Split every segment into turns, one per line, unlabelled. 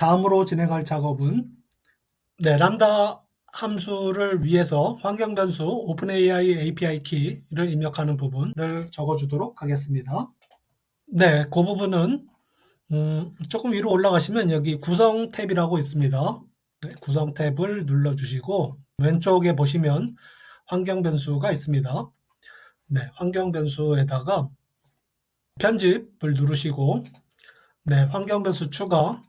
다음으로 진행할 작업은 람다 함수를 위해서 환경 변수 오픈AI API 키를 입력하는 부분을 적어주도록 하겠습니다. 그 부분은 조금 위로 올라가시면 여기 구성 탭이라고 있습니다. 구성 탭을 눌러주시고 왼쪽에 보시면 환경 변수가 있습니다. 환경 변수에다가 편집을 누르시고 환경 변수 추가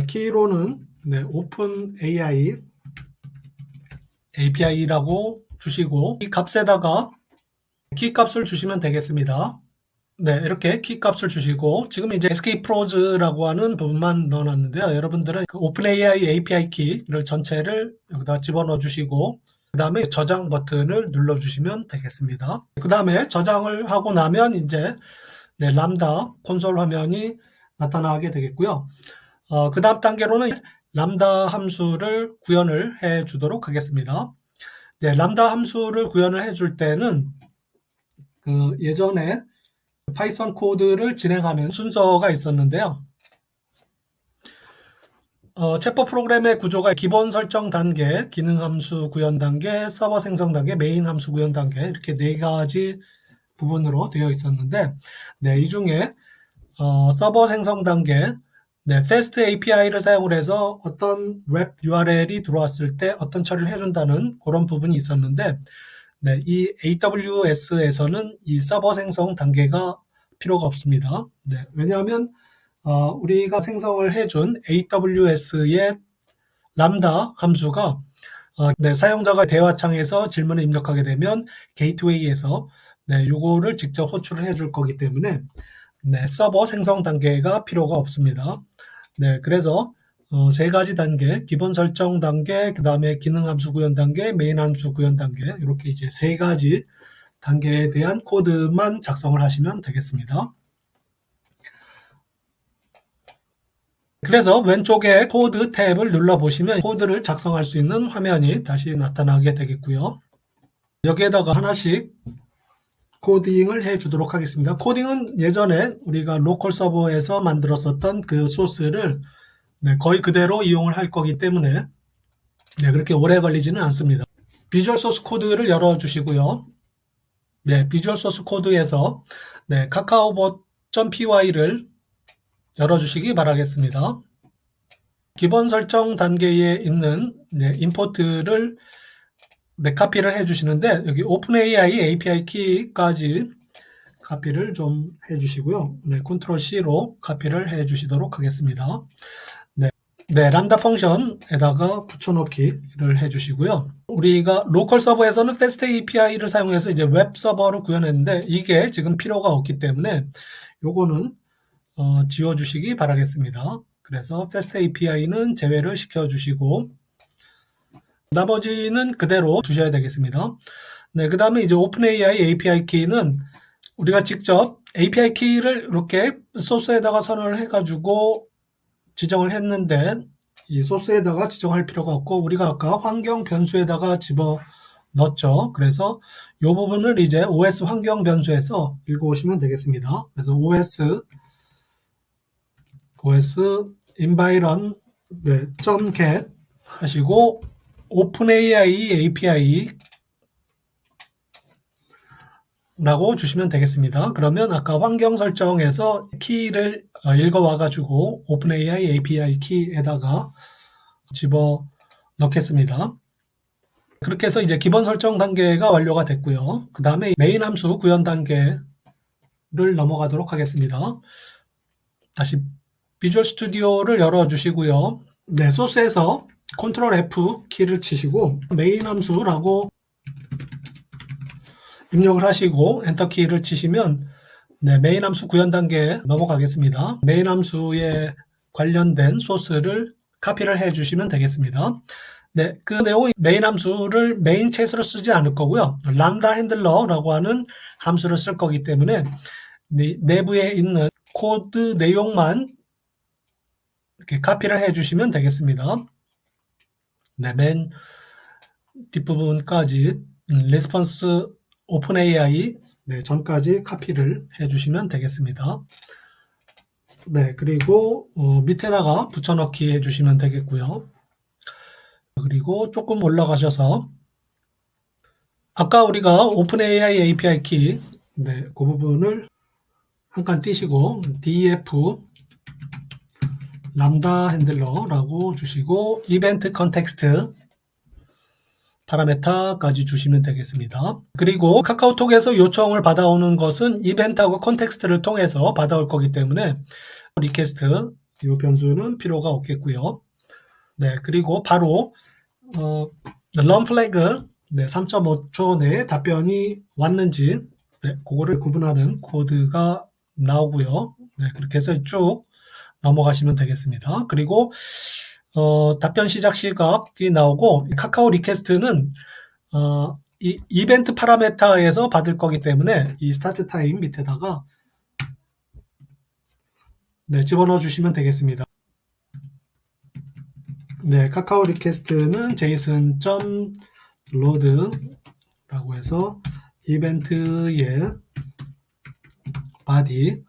키로는 오픈 AI API라고 주시고 이 값에다가 키 값을 주시면 되겠습니다. 이렇게 키 값을 주시고 지금 이제 SK프로즈라고 하는 부분만 넣어놨는데요. 여러분들은 그 오픈AI API 키를 전체를 여기다 집어넣어 주시고 그 다음에 저장 버튼을 눌러주시면 되겠습니다. 그 다음에 저장을 하고 나면 이제 람다 콘솔 화면이 나타나게 되겠고요. 그 다음 단계로는 람다 함수를 구현을 해 주도록 하겠습니다. 람다 함수를 구현을 해줄 때는 그 예전에 파이썬 코드를 진행하는 순서가 있었는데요. 챗버 프로그램의 구조가 기본 설정 단계, 기능 함수 구현 단계, 서버 생성 단계, 메인 함수 구현 단계 이렇게 네 가지 부분으로 되어 있었는데 이 중에 서버 생성 단계 fast API를 사용을 해서 어떤 웹 URL이 들어왔을 때 어떤 처리를 해준다는 그런 부분이 있었는데 이 AWS에서는 이 서버 생성 단계가 필요가 없습니다. 왜냐하면 우리가 생성을 해준 AWS의 람다 함수가 사용자가 대화창에서 질문을 입력하게 되면 게이트웨이에서 요거를 직접 호출을 해줄 거기 때문에 서버 생성 단계가 필요가 없습니다. 그래서 세 가지 단계, 기본 설정 단계, 그 다음에 기능 함수 구현 단계, 메인 함수 구현 단계 이렇게 이제 세 가지 단계에 대한 코드만 작성을 하시면 되겠습니다. 그래서 왼쪽에 코드 탭을 눌러보시면 코드를 작성할 수 있는 화면이 다시 나타나게 되겠고요. 여기에다가 하나씩 코딩을 해 주도록 하겠습니다. 코딩은 예전에 우리가 로컬 서버에서 만들었었던 그 소스를 거의 그대로 이용을 할 거기 때문에 그렇게 오래 걸리지는 않습니다. 비주얼 소스 코드를 열어주시고요. 비주얼 소스 코드에서 카카오봇.py를 열어주시기 바라겠습니다. 기본 설정 단계에 있는 임포트를 카피를 해주시는데 여기 오픈AI API 키까지 카피를 좀 해주시고요. 컨트롤 C로 카피를 해주시도록 하겠습니다. 람다 펑션에다가 붙여넣기를 해주시고요. 우리가 로컬 서버에서는 fast API를 사용해서 이제 웹 서버를 구현했는데 이게 지금 필요가 없기 때문에 요거는 지워주시기 바라겠습니다. 그래서 fast API는 제외를 시켜주시고 나머지는 그대로 두셔야 되겠습니다. 그 다음에 이제 오픈AI API 키는 우리가 직접 API 키를 이렇게 소스에다가 선언을 해가지고 지정을 했는데 이 소스에다가 지정할 필요가 없고 우리가 아까 환경 변수에다가 집어 넣었죠. 그래서 이 부분을 이제 OS 환경 변수에서 읽어오시면 되겠습니다. 그래서 OS environ .get 하시고 오픈AI API 라고 주시면 되겠습니다. 그러면 아까 환경 설정에서 키를 읽어와 가지고 오픈AI API 키에다가 집어 넣겠습니다. 그렇게 해서 이제 기본 설정 단계가 완료가 됐고요. 그 다음에 메인 함수 구현 단계를 넘어가도록 하겠습니다. 다시 비주얼 스튜디오를 열어주시고요. 소스에서 컨트롤 F 키를 치시고 메인 함수라고 입력을 하시고 엔터 키를 치시면 메인 함수 구현 단계에 넘어가겠습니다. 메인 함수에 관련된 소스를 카피를 해 주시면 되겠습니다. 그 내용은 메인 함수를 메인 챗으로 쓰지 않을 거고요. 람다 핸들러라고 하는 함수를 쓸 거기 때문에 내부에 있는 코드 내용만 이렇게 카피를 해 주시면 되겠습니다. 맨 뒷부분까지 레스폰스 오픈AI 전까지 카피를 해주시면 되겠습니다. 네, 그리고 밑에다가 붙여넣기 해주시면 되겠고요. 그리고 조금 올라가셔서 아까 우리가 오픈AI API 키, 네, 그 부분을 한 칸 띄시고 df 람다 핸들러라고 주시고 이벤트 컨텍스트 파라메타까지 주시면 되겠습니다. 그리고 카카오톡에서 요청을 받아오는 것은 이벤트하고 컨텍스트를 통해서 받아올 거기 때문에 리퀘스트 이 변수는 필요가 없겠고요. 네, 그리고 바로 런 플래그 3.5초 내에 답변이 왔는지 그거를 구분하는 코드가 나오고요. 네, 그렇게 해서 쭉 넘어가시면 되겠습니다. 그리고 답변 시작 시각이 나오고 카카오 리퀘스트는 이벤트 파라메타에서 받을 거기 때문에 이 스타트 타임 밑에다가 집어넣어 주시면 되겠습니다. 네, 카카오 리퀘스트는 json.load라고 해서 이벤트의 body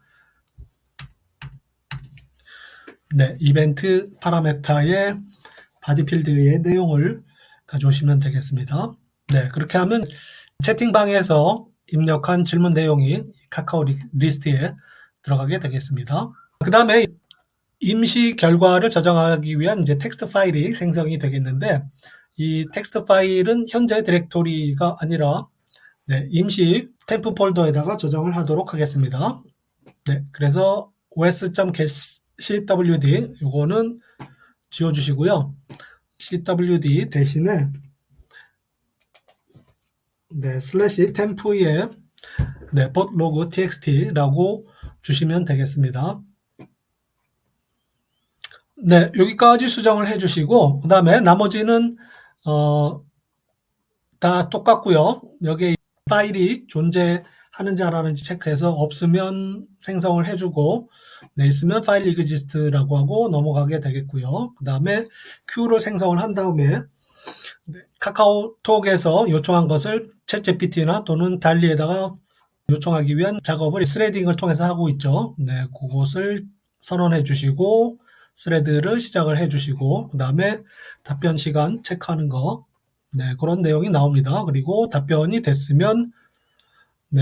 이벤트 파라메타의 바디 필드의 내용을 가져오시면 되겠습니다. 네, 그렇게 하면 채팅방에서 입력한 질문 내용이 카카오 리스트에 들어가게 되겠습니다. 그 다음에 임시 결과를 저장하기 위한 이제 텍스트 파일이 생성이 되겠는데 이 텍스트 파일은 현재 디렉토리가 아니라 임시 템프 폴더에다가 저장을 하도록 하겠습니다. 네, 그래서 os.cwd 이거는 지워주시고요. cwd 대신에 슬래시 템프에 botlog txt라고 주시면 되겠습니다. 네, 여기까지 수정을 해주시고 그 다음에 나머지는 다 똑같고요. 여기에 파일이 존재하는지 안 하는지 체크해서 없으면 생성을 해주고 있으면 파일 exist라고 하고 넘어가게 되겠고요. 그 다음에 Q를 생성을 한 다음에 카카오톡에서 요청한 것을 챗GPT나 또는 달리에다가 요청하기 위한 작업을 스레딩을 통해서 하고 있죠. 네, 그것을 선언해 주시고 스레드를 시작을 해 주시고 그 다음에 답변 시간 체크하는 거 그런 내용이 나옵니다. 그리고 답변이 됐으면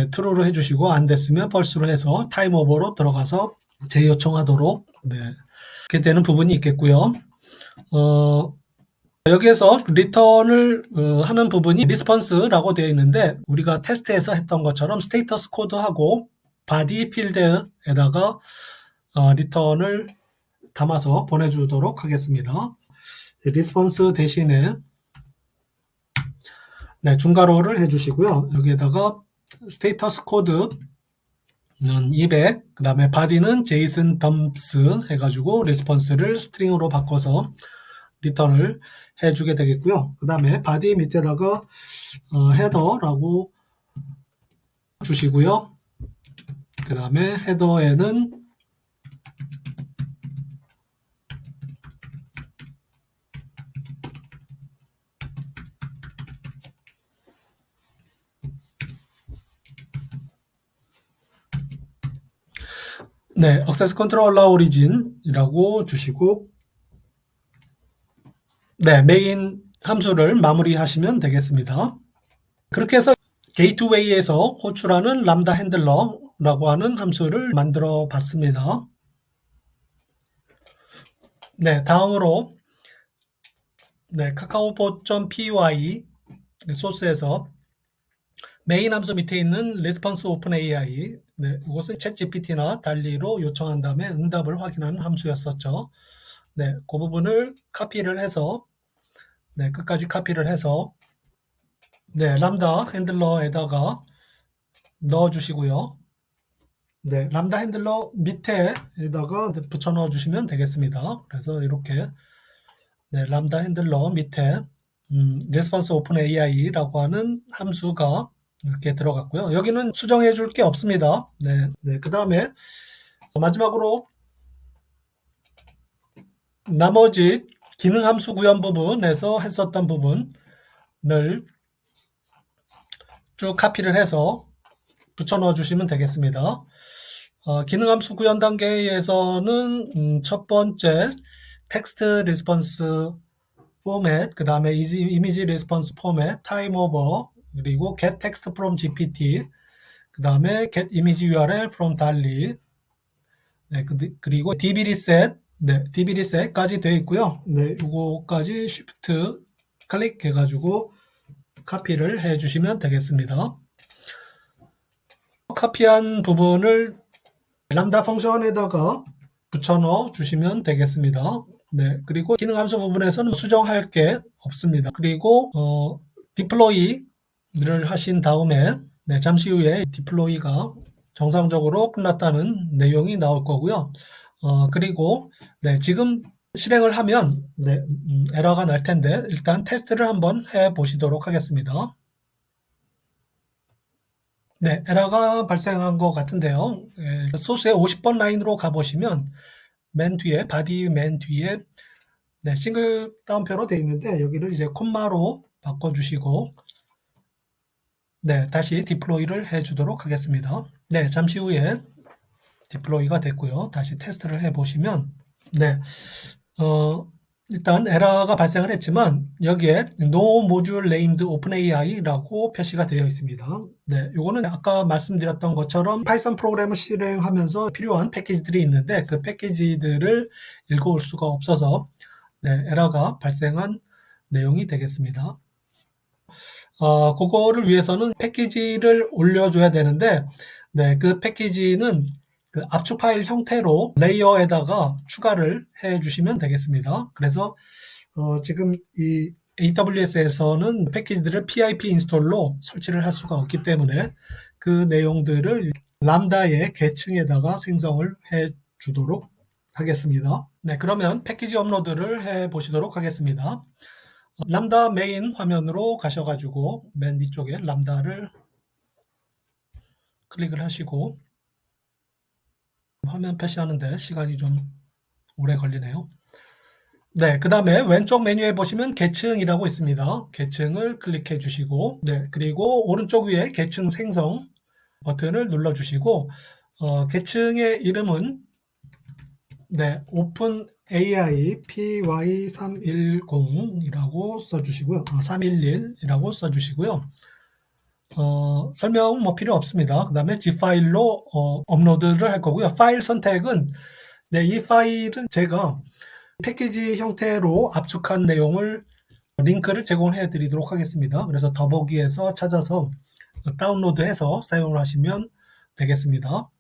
true로 해주시고 안 됐으면 false로 해서 타임오버로 들어가서 재요청하도록 그렇게 되는 부분이 있겠고요. 여기에서 리턴을 하는 부분이 리스폰스라고 되어 있는데 우리가 테스트에서 했던 것처럼 스테이터스 코드하고 바디 필드에다가 리턴을 담아서 보내주도록 하겠습니다. 리스폰스 대신에 중괄호를 해주시고요. 여기에다가 스테이터스 코드는 200, 그 다음에 바디는 JSON dumps 해가지고 리스폰스를 스트링으로 바꿔서 리턴을 해주게 되겠고요. 그 다음에 바디 밑에다가 헤더라고 주시고요. 그 다음에 헤더에는 액세스 컨트롤 오리진이라고 주시고 메인 함수를 마무리하시면 되겠습니다. 그렇게 해서 게이트웨이에서 호출하는 람다 핸들러라고 하는 함수를 만들어 봤습니다. 다음으로 카카오봇.py 소스에서 메인 함수 밑에 있는 response open AI 이것은 챗GPT나 달리로 요청한 다음에 응답을 확인하는 함수였었죠. 그 부분을 카피를 해서 끝까지 카피를 해서 람다 핸들러에다가 넣어 주시고요. 람다 핸들러 밑에다가 붙여 넣어 주시면 되겠습니다. 그래서 이렇게 람다 핸들러 밑에 response open AI라고 하는 함수가 이렇게 들어갔고요. 여기는 수정해 줄 게 없습니다. 그 다음에 마지막으로 나머지 기능 함수 구현 부분에서 했었던 부분을 쭉 카피를 해서 붙여 넣어 주시면 되겠습니다. 기능 함수 구현 단계에서는 첫 번째 텍스트 리스폰스 포맷, 그 다음에 이미지 리스폰스 포맷, 타임 오버, 그리고 get text from GPT, 그 다음에 get image URL from DALL-E, 네, 그리고 DB reset, 네, DB reset까지 되어 있고요. 네, 요거까지 Shift 클릭해가지고 카피를 해주시면 되겠습니다. 카피한 부분을 람다 펑션에다가 붙여넣어 주시면 되겠습니다. 네, 그리고 기능 함수 부분에서는 수정할 게 없습니다. 그리고 디플로이를 하신 다음에 네, 잠시 후에 디플로이가 정상적으로 끝났다는 내용이 나올 거고요. 그리고 네, 지금 실행을 하면 네, 에러가 날 텐데 일단 테스트를 한번 해 보시도록 하겠습니다. 네, 에러가 발생한 것 같은데요. 소스의 50번 라인으로 가보시면 맨 뒤에, 바디 맨 뒤에 네, 싱글 다운표로 되어 있는데 여기를 이제 콤마로 바꿔주시고 네, 다시 디플로이를 해주도록 하겠습니다. 네, 잠시 후에 디플로이가 됐고요. 다시 테스트를 해보시면 네, 일단 에러가 발생을 했지만 여기에 No Module Named OpenAI라고 표시가 되어 있습니다. 네, 요거는 아까 말씀드렸던 것처럼 파이썬 프로그램을 실행하면서 필요한 패키지들이 있는데 그 패키지들을 읽어올 수가 없어서 네, 에러가 발생한 내용이 되겠습니다. 그거를 위해서는 패키지를 올려줘야 되는데 네, 그 패키지는 그 압축 파일 형태로 레이어에다가 추가를 해 주시면 되겠습니다. 그래서 지금 이 AWS에서는 패키지들을 PIP 인스톨로 설치를 할 수가 없기 때문에 그 내용들을 람다의 계층에다가 생성을 해 주도록 하겠습니다. 네, 그러면 패키지 업로드를 해 보시도록 하겠습니다. 람다 메인 화면으로 가셔가지고 맨 위쪽에 람다를 클릭을 하시고 화면 표시하는데 시간이 좀 오래 걸리네요. 네, 그 다음에 왼쪽 메뉴에 보시면 계층이라고 있습니다. 계층을 클릭해 주시고 네, 그리고 오른쪽 위에 계층 생성 버튼을 눌러 주시고 계층의 이름은 네, OpenAI PY310이라고 써주시고요. 311이라고 써주시고요. 설명 뭐 필요 없습니다. 그 다음에 zip 파일로 업로드를 할 거고요. 파일 선택은 네, 이 파일은 제가 패키지 형태로 압축한 내용을 링크를 제공해 드리도록 하겠습니다. 그래서 더보기에서 찾아서 다운로드해서 사용을 하시면 되겠습니다.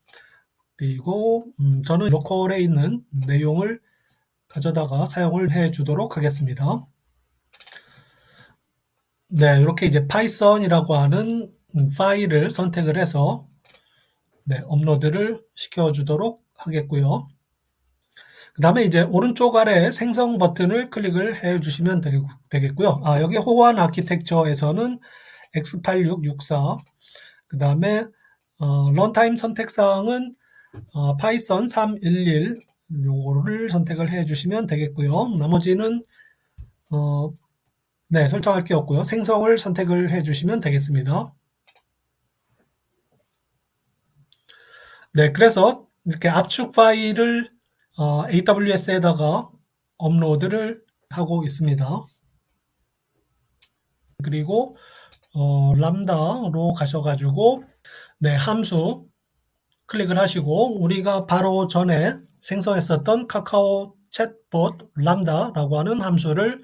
그리고 저는 로컬에 있는 내용을 가져다가 사용을 해 주도록 하겠습니다. 네, 이렇게 이제 파이썬이라고 하는 파일을 선택을 해서 네, 업로드를 시켜주도록 하겠고요. 그 다음에 이제 오른쪽 아래 생성 버튼을 클릭을 해 주시면 되겠고요. 여기 호환 아키텍처에서는 x8664, 그 다음에 런타임 선택사항은 파이썬 311 요거를 선택을 해 주시면 되겠고요. 나머지는 네, 설정할 게 없고요. 생성을 선택을 해 주시면 되겠습니다. 네, 그래서 이렇게 압축 파일을 AWS에다가 업로드를 하고 있습니다. 그리고 람다로 가셔가지고 네, 함수 클릭을 하시고 우리가 바로 전에 생성했었던 카카오 챗봇 람다라고 하는 함수를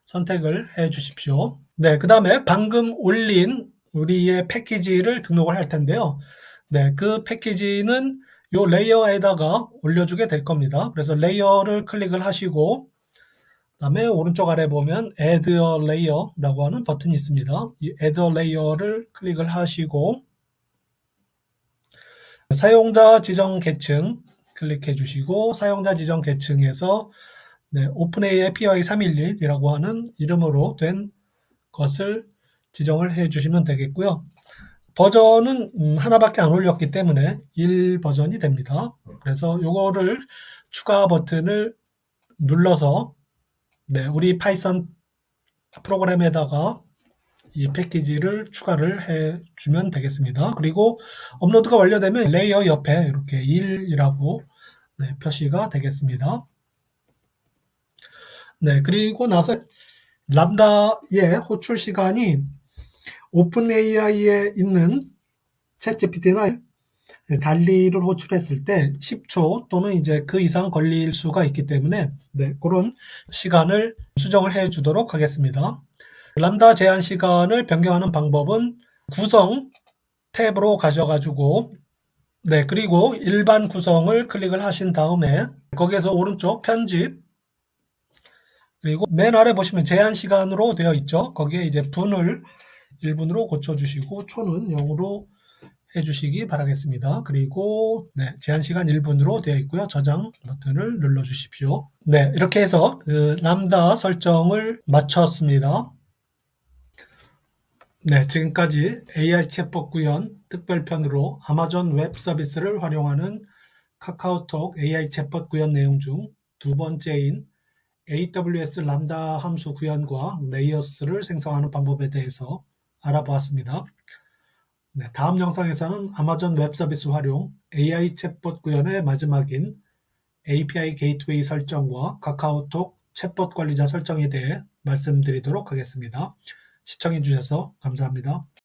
선택을 해 주십시오. 네, 그 다음에 방금 올린 우리의 패키지를 등록을 할 텐데요. 네, 그 패키지는 요 레이어에다가 올려주게 될 겁니다. 그래서 레이어를 클릭을 하시고 그다음에 오른쪽 아래 보면 Add a Layer라고 하는 버튼이 있습니다. 이 Add a Layer를 클릭을 하시고 사용자 지정 계층 클릭해 주시고 사용자 지정 계층에서 네, OpenAI PY311이라고 하는 이름으로 된 것을 지정을 해 주시면 되겠고요. 버전은 하나밖에 안 올렸기 때문에 1 버전이 됩니다. 그래서 요거를 추가 버튼을 눌러서 네, 우리 파이썬 프로그램에다가 이 패키지를 추가를 해주면 되겠습니다. 그리고 업로드가 완료되면 레이어 옆에 이렇게 1이라고 표시가 되겠습니다. 네, 그리고 나서 람다의 호출 시간이 오픈 AI에 있는 챗GPT나 달리를 호출했을 때 10초 또는 이제 그 이상 걸릴 수가 있기 때문에 그런 시간을 수정을 해 주도록 하겠습니다. 람다 제한 시간을 변경하는 방법은 구성 탭으로 가셔가지고 그리고 일반 구성을 클릭을 하신 다음에 거기에서 오른쪽 편집 그리고 맨 아래 보시면 제한 시간으로 되어 있죠. 거기에 이제 분을 1분으로 고쳐주시고 초는 0으로 해주시기 바라겠습니다. 그리고 제한 시간 1분으로 되어 있고요. 저장 버튼을 눌러 주십시오. 이렇게 해서 그 람다 설정을 마쳤습니다. 지금까지 AI 챗봇 구현 특별편으로 아마존 웹 서비스를 활용하는 카카오톡 AI 챗봇 구현 내용 중 두 번째인 AWS 람다 함수 구현과 레이어스를 생성하는 방법에 대해서 알아보았습니다. 다음 영상에서는 아마존 웹 서비스 활용 AI 챗봇 구현의 마지막인 API 게이트웨이 설정과 카카오톡 챗봇 관리자 설정에 대해 말씀드리도록 하겠습니다. 시청해 주셔서 감사합니다.